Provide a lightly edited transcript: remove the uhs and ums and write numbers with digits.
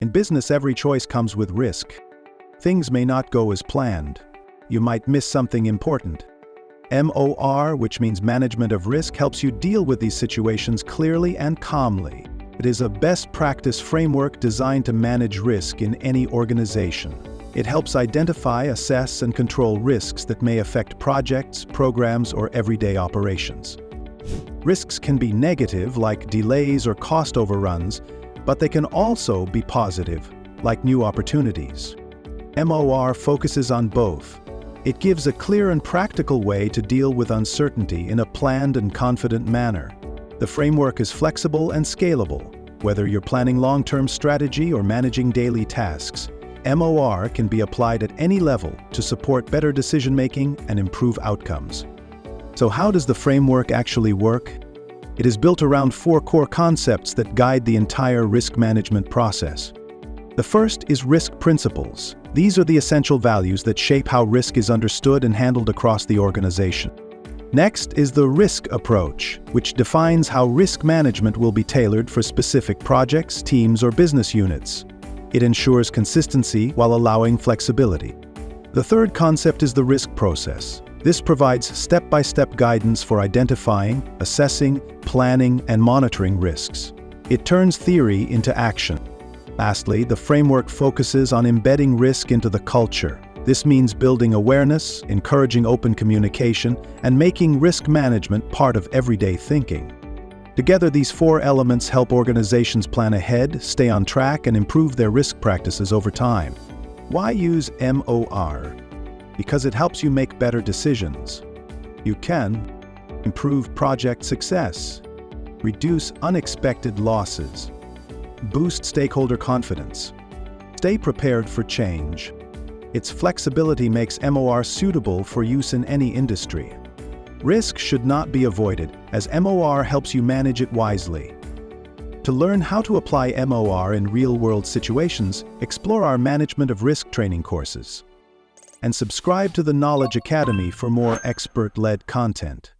In business, every choice comes with risk. Things may not go as planned. You might miss something important. MoR, which means management of risk, helps you deal with these situations clearly and calmly. It is a best practice framework designed to manage risk in any organization. It helps identify, assess, and control risks that may affect projects, programs, or everyday operations. Risks can be negative, like delays or cost overruns, but they can also be positive, like new opportunities. MoR focuses on both. It gives a clear and practical way to deal with uncertainty in a planned and confident manner. The framework is flexible and scalable. Whether you're planning long-term strategy or managing daily tasks, MoR can be applied at any level to support better decision-making and improve outcomes. So how does the framework actually work? It is built around 4 core concepts that guide the entire risk management process. The first is risk principles. These are the essential values that shape how risk is understood and handled across the organization. Next is the risk approach, which defines how risk management will be tailored for specific projects, teams, or business units. It ensures consistency while allowing flexibility. The third concept is the risk process. This provides step-by-step guidance for identifying, assessing, planning, and monitoring risks. It turns theory into action. Lastly, the framework focuses on embedding risk into the culture. This means building awareness, encouraging open communication, and making risk management part of everyday thinking. Together, these 4 elements help organizations plan ahead, stay on track, and improve their risk practices over time. Why use MoR? Because it helps you make better decisions. You can improve project success, reduce unexpected losses, boost stakeholder confidence, stay prepared for change. Its flexibility makes MoR suitable for use in any industry. Risk should not be avoided, as MoR helps you manage it wisely. To learn how to apply MoR in real-world situations, explore our Management of Risk training courses. And subscribe to the Knowledge Academy for more expert-led content.